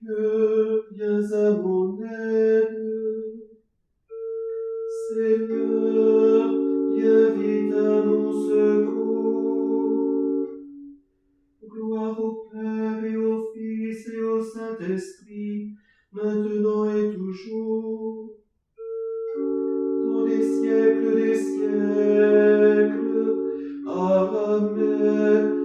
que viens à mon aide. Seigneur, viens vite à mon secours. Gloire au Père et au Fils et au Saint-Esprit, maintenant et toujours, dans les siècles des siècles. Amen.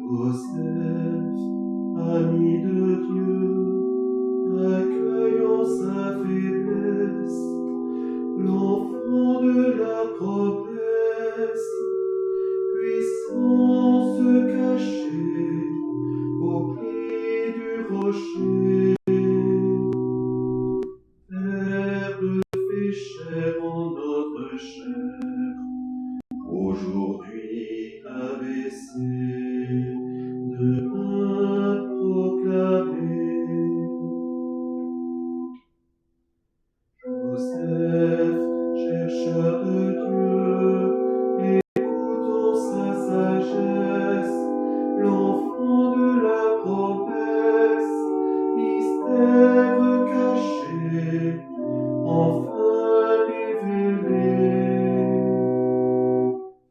Joseph, ami de Dieu, accueillant sa faiblesse, l'enfant de la promesse, puissant se cacher au pied du rocher. Verbe fait chair en notre chair, aujourd'hui abaissé, demain proclamé. Joseph, chercheur de Dieu, écoutant sa sagesse, l'enfant de la promesse, mystère caché, enfin révélé.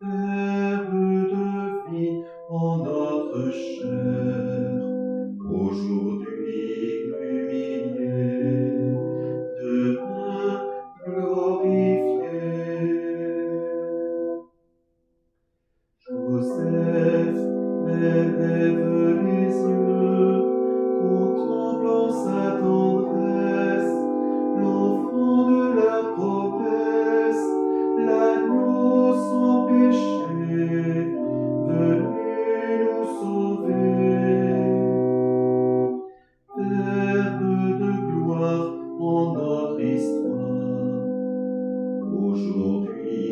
Verbe de vie en notre chair, aujourd'hui humilié, demain glorifié. Joseph lève les yeux, contemplant sa tendresse, l'enfant de la promesse, l'agneau sans péché, venu nous sauver. Verbe de gloire en notre histoire, aujourd'hui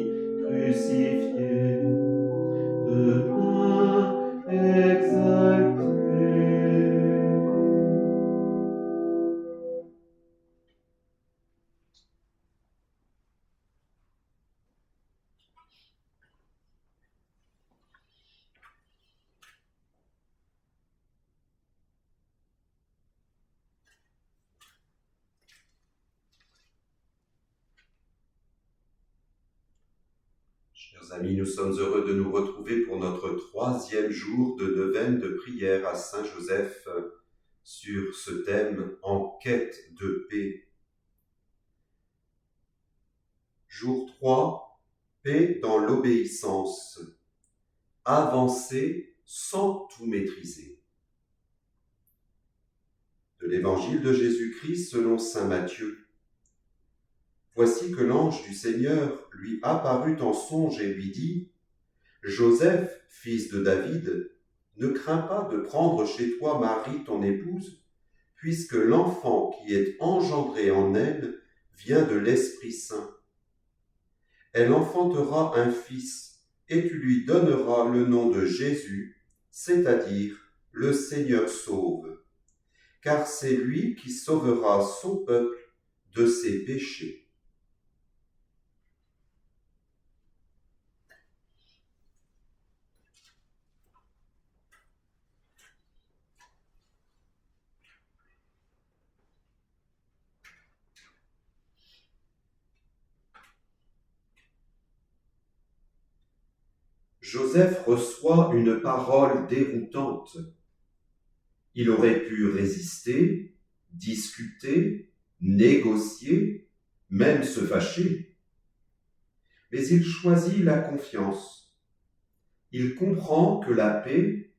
crucifié, demain exalté. Chers amis, nous sommes heureux de nous retrouver pour notre 3e jour de neuvaine de prière à Saint Joseph sur ce thème « En quête de paix ». Jour 3, paix dans l'obéissance, avancer sans tout maîtriser. De l'Évangile de Jésus-Christ selon saint Matthieu. Voici que l'ange du Seigneur lui apparut en songe et lui dit : « Joseph, fils de David, ne crains pas de prendre chez toi Marie ton épouse, puisque l'enfant qui est engendré en elle vient de l'Esprit Saint. Elle enfantera un fils, et tu lui donneras le nom de Jésus, c'est-à-dire le Seigneur sauve, car c'est lui qui sauvera son peuple de ses péchés. » Joseph reçoit une parole déroutante. Il aurait pu résister, discuter, négocier, même se fâcher. Mais il choisit la confiance. Il comprend que la paix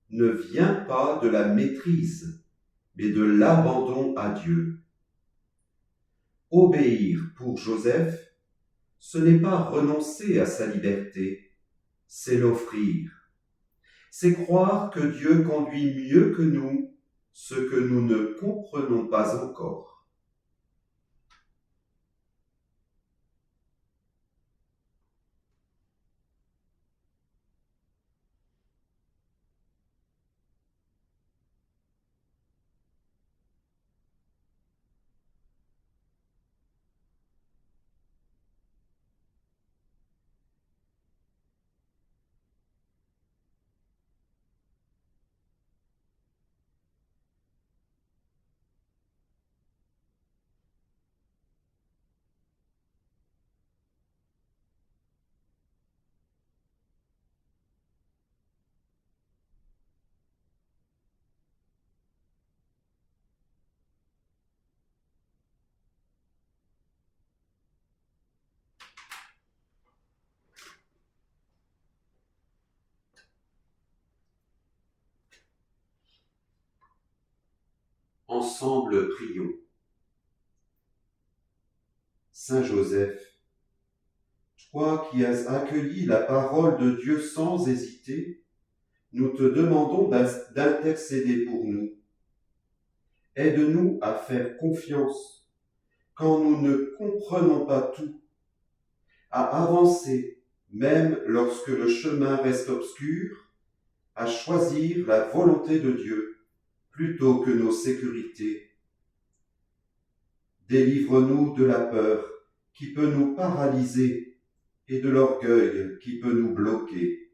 ne vient pas de la maîtrise, mais de l'abandon à Dieu. Obéir pour Joseph, ce n'est pas renoncer à sa liberté, c'est l'offrir. C'est croire que Dieu conduit mieux que nous ce que nous ne comprenons pas encore. Ensemble, prions. Saint Joseph, toi qui as accueilli la parole de Dieu sans hésiter, nous te demandons d'intercéder pour nous. Aide-nous à faire confiance quand nous ne comprenons pas tout, à avancer même lorsque le chemin reste obscur, à choisir la volonté de Dieu plutôt que nos sécurités. Délivre-nous de la peur qui peut nous paralyser et de l'orgueil qui peut nous bloquer.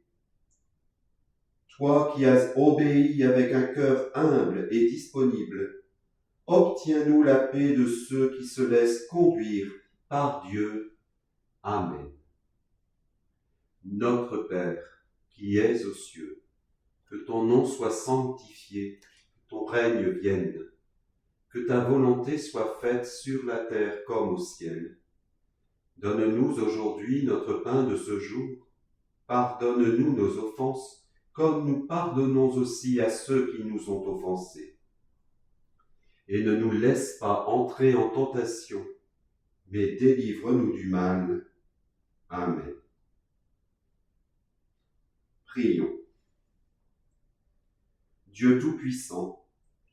Toi qui as obéi avec un cœur humble et disponible, obtiens-nous la paix de ceux qui se laissent conduire par Dieu. Amen. Notre Père, qui es aux cieux, que ton nom soit sanctifié, que ton règne vienne, que ta volonté soit faite sur la terre comme au ciel. Donne-nous aujourd'hui notre pain de ce jour. Pardonne-nous nos offenses, comme nous pardonnons aussi à ceux qui nous ont offensés. Et ne nous laisse pas entrer en tentation, mais délivre-nous du mal. Amen. Prions. Dieu Tout-Puissant,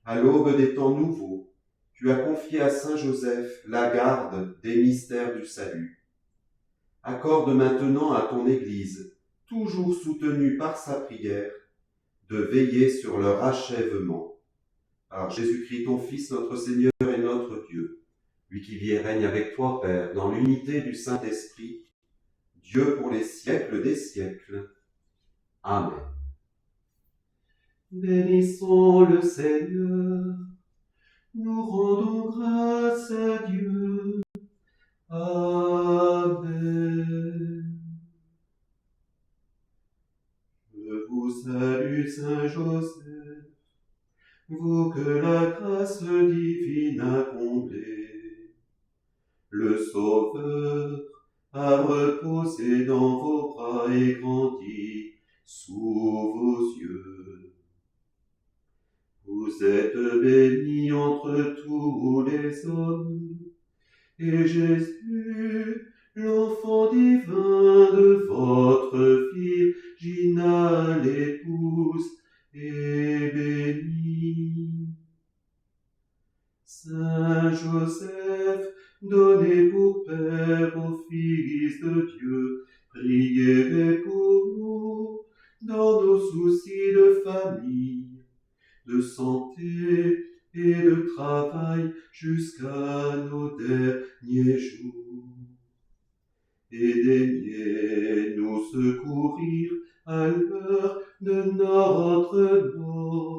à l'aube des temps nouveaux, tu as confié à Saint Joseph la garde des mystères du salut. Accorde maintenant à ton Église, toujours soutenue par sa prière, de veiller sur leur achèvement. Par Jésus-Christ, ton Fils, notre Seigneur et notre Dieu, lui qui vit et règne avec toi, Père, dans l'unité du Saint-Esprit, Dieu pour les siècles des siècles. Amen. Bénissons le Seigneur, nous rendons grâce à Dieu. Amen. Je vous salue, Saint Joseph, vous que la grâce divine a comblé. Le Sauveur a reposé dans vos bras et grandi sous vos yeux. Vous êtes bénie entre tous les hommes, et Jésus, l'enfant divin de votre virginale épouse, est béni. Saint Joseph, donné pour Père au Fils de Dieu, priez pour nous dans nos soucis de famille, de santé et de travail jusqu'à nos derniers jours. Et daignez nous secourir à l'heure de notre mort.